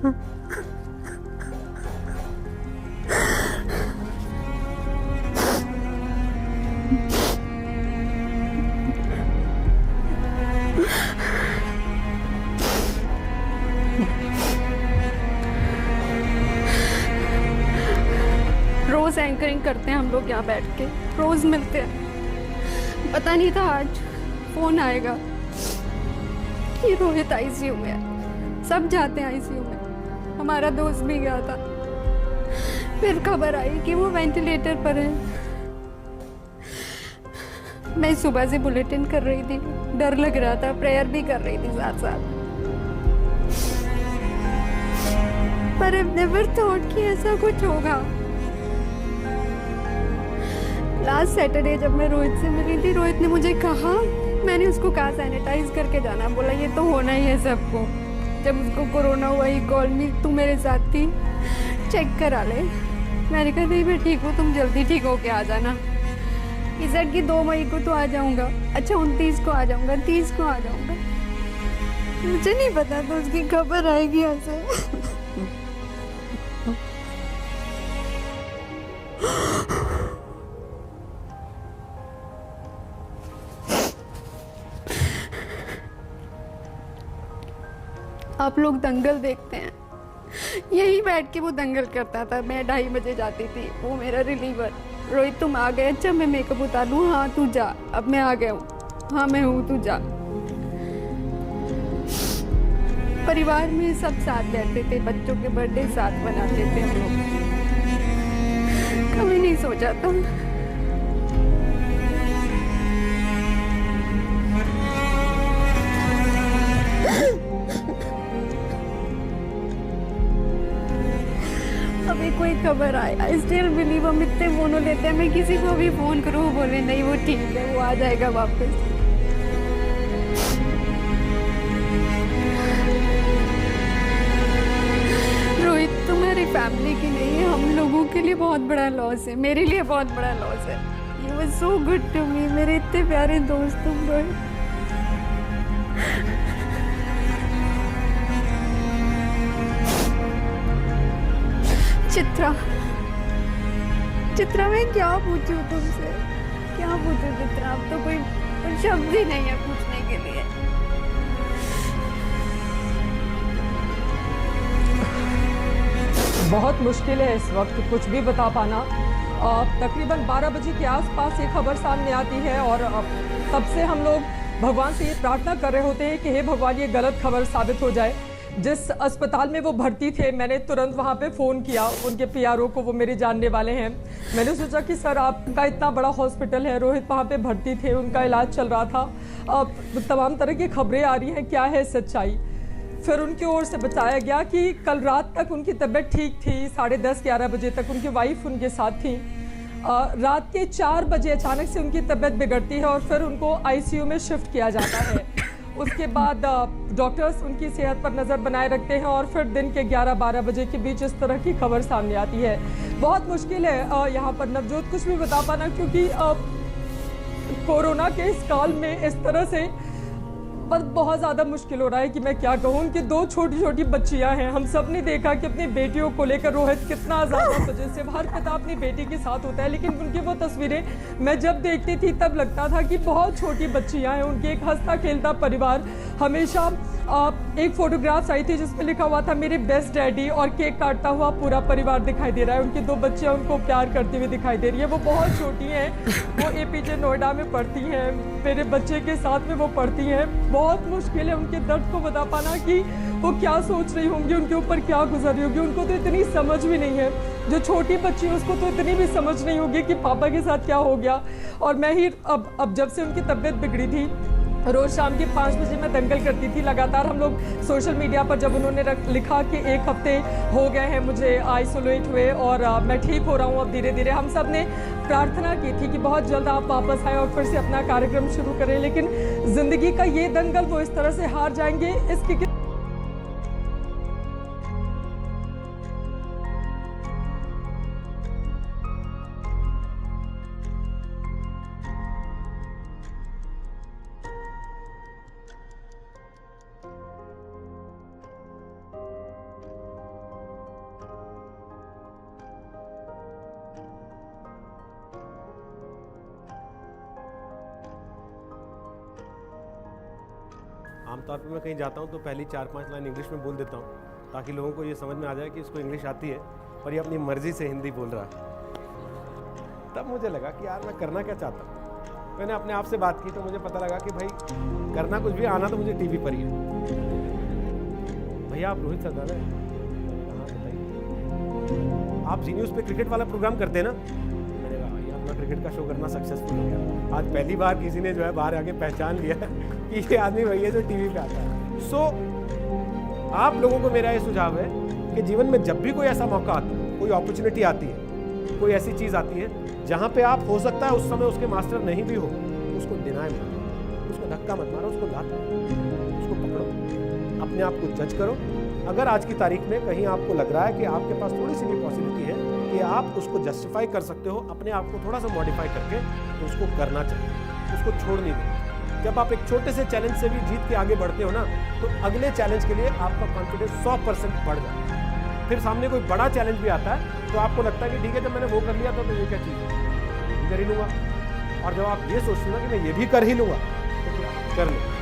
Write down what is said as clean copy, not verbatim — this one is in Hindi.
रोज एंकरिंग करते हैं हम लोग यहाँ बैठ के, रोज मिलते हैं। पता नहीं था आज फोन आएगा कि रोहित आईसीयू में है। सब जाते हैं आईसीयू में, हमारा दोस्त भी गया था। फिर खबर आई कि वो वेंटिलेटर पर है। मैं सुबह से बुलेटिन कर रही थी, डर लग रहा था, प्रेयर भी कर रही थी साथ साथ। पर आई नेवर थॉट कि ऐसा कुछ होगा। लास्ट सैटरडे जब मैं रोहित से मिली थी, रोहित ने मुझे कहा, मैंने उसको कहा सैनिटाइज करके जाना, बोला ये तो होना ही है सबको। जब उसको कोरोना हुआ ही कॉल मी, तू मेरे साथ थी, चेक करा ले। मैंने कहा नहीं मैं ठीक हूँ, तुम जल्दी ठीक होके आ जाना। इस कि 2 मई को तो आ जाऊँगा, अच्छा 29 को आ जाऊँगा, 30 को आ जाऊँगा। मुझे नहीं पता तो उसकी खबर आएगी ऐसे। आप लोग दंगल देखते हैं, यही बैठ के वो दंगल करता था। मैं 2:30 बजे जाती थी, वो मेरा रिलीवर। रोहित तुम आ गए, अच्छा मैं मेकअप उतार लूँ, हाँ तू जा, अब मैं आ गया हूँ, हाँ मैं हूँ तू जा। परिवार में सब साथ बैठते थे, बच्चों के बर्थडे साथ मनाते थे हम लोग। कभी नहीं सोचा था अभी कोई खबर आए। आई स्टिल बिलीव, हम इतने फोन लेते हैं, मैं किसी को भी फोन करूँ वो बोले नहीं वो ठीक है, वो आ जाएगा वापस। रोहित तुम्हारी फैमिली की नहीं है, हम लोगों के लिए बहुत बड़ा लॉस है, मेरे लिए बहुत बड़ा लॉस है। You was so good to me, मेरे इतने प्यारे दोस्त तुम रोहित। चित्रा, चित्रा मैं क्या पूछूं तुमसे, क्या पूछूं चित्रा, अब तो कोई शब्द ही नहीं है पूछने के लिए। बहुत मुश्किल है इस वक्त कुछ भी बता पाना। तकरीबन 12 बजे के आसपास ये खबर सामने आती है और तब से हम लोग भगवान से ये प्रार्थना कर रहे होते हैं कि हे भगवान ये गलत खबर साबित हो जाए। जिस अस्पताल में वो भर्ती थे, मैंने तुरंत वहाँ पे फ़ोन किया उनके पीआरओ को, वो मेरे जानने वाले हैं। मैंने सोचा कि सर आपका इतना बड़ा हॉस्पिटल है, रोहित वहाँ पे भर्ती थे, उनका इलाज चल रहा था, अब तमाम तरह की खबरें आ रही हैं, क्या है सच्चाई। फिर उनकी ओर से बताया गया कि कल रात तक उनकी तबीयत ठीक थी, 10:30-11 बजे तक उनकी वाइफ उनके साथ थी। रात के 4 बजे अचानक से उनकी तबीयत बिगड़ती है और फिर उनको आईसीयू में शिफ्ट किया जाता है। उसके बाद डॉक्टर्स उनकी सेहत पर नज़र बनाए रखते हैं और फिर दिन के 11-12 बजे के बीच इस तरह की खबर सामने आती है। बहुत मुश्किल है यहाँ पर नवजोत कुछ भी बता पाना, क्योंकि कोरोना के इस काल में इस तरह से बहुत ज़्यादा मुश्किल हो रहा है कि मैं क्या कहूँ। उनकी 2 छोटी छोटी बच्चियाँ हैं। हम सब ने देखा कि अपनी बेटियों को लेकर रोहित कितना ज़्यादा पजेसिव, हर पिता अपनी बेटी के साथ होता है, लेकिन उनकी वो तस्वीरें मैं जब देखती थी तब लगता था कि बहुत छोटी बच्चियाँ हैं। उनके एक हंसता खेलता परिवार, हमेशा एक फोटोग्राफ्स आई थी जिसमें लिखा हुआ था मेरे बेस्ट डैडी, और केक काटता हुआ पूरा परिवार दिखाई दे रहा है। उनकी 2 बच्चियाँ उनको प्यार करती हुई दिखाई दे रही है। वो बहुत छोटी हैं, वो एपीजे नोएडा में पढ़ती हैं, मेरे बच्चे के साथ में वो पढ़ती हैं। बहुत मुश्किल है उनके दर्द को बता पाना कि वो क्या सोच रही होंगी, उनके ऊपर क्या गुजर रही होगी। उनको तो इतनी समझ भी नहीं है, जो छोटी बच्ची है उसको तो इतनी भी समझ नहीं होगी कि पापा के साथ क्या हो गया। और मैं ही अब जब से उनकी तबीयत बिगड़ी थी, रोज़ शाम के 5 बजे मैं दंगल करती थी लगातार। हम लोग सोशल मीडिया पर जब उन्होंने लिखा कि 1 हफ्ते हो गए हैं मुझे आइसोलेट हुए और मैं ठीक हो रहा हूँ अब धीरे धीरे, हम सब ने प्रार्थना की थी कि बहुत जल्द आप वापस आए और फिर से अपना कार्यक्रम शुरू करें। लेकिन ज़िंदगी का ये दंगल वो इस तरह से हार जाएंगे, इसकी आमतौर पर मैं कहीं जाता हूँ तो पहली 4-5 लाइन इंग्लिश में बोल देता हूँ ताकि लोगों को ये समझ में आ जाए कि इसको इंग्लिश आती है और ये अपनी मर्जी से हिंदी बोल रहा है। तब मुझे लगा कि यार मैं करना क्या चाहता हूँ। मैंने अपने आप से बात की तो मुझे पता लगा कि भाई करना कुछ भी, आना तो मुझे टीवी पर ही है। भैया आप रोहित सरदार हैं? हाँ बताइए। आप जी न्यूज़ पे क्रिकेट वाला प्रोग्राम करते हैं ना? मैंने कहा भैया अपना क्रिकेट का शो करना सक्सेसफुल हो गया। आज पहली बार किसी ने जो है बाहर आके पहचान लिया कि ये आदमी वही है जो टीवी पे आता है। सो आप लोगों को मेरा ये सुझाव है कि जीवन में जब भी कोई ऐसा मौका आता है, कोई अपॉर्चुनिटी आती है, कोई ऐसी चीज़ आती है जहाँ पे आप हो सकता है उस समय उसके मास्टर नहीं भी हो, उसको डिनाई मत करो, उसको धक्का मत मारो, उसको लात उसको पकड़ो, अपने आप को जज करो। अगर आज की तारीख में कहीं आपको लग रहा है कि आपके पास थोड़ी सी भी पॉसिबिलिटी है कि आप उसको जस्टिफाई कर सकते हो, अपने आप को थोड़ा सा मॉडिफाई करके, तो उसको करना चाहिए, उसको छोड़ नहीं देना। जब आप एक छोटे से चैलेंज से भी जीत के आगे बढ़ते हो ना, तो अगले चैलेंज के लिए आपका कॉन्फिडेंस 100% बढ़ जाता है। फिर सामने कोई बड़ा चैलेंज भी आता है तो आपको लगता है कि ठीक है, जब मैंने वो कर लिया तो ये क्या चीज़ है, ये भी कर ही लूँगा। और जब आप ये सोचते हो ना कि मैं ये भी कर ही लूँगा, तो फिर आप कर लो।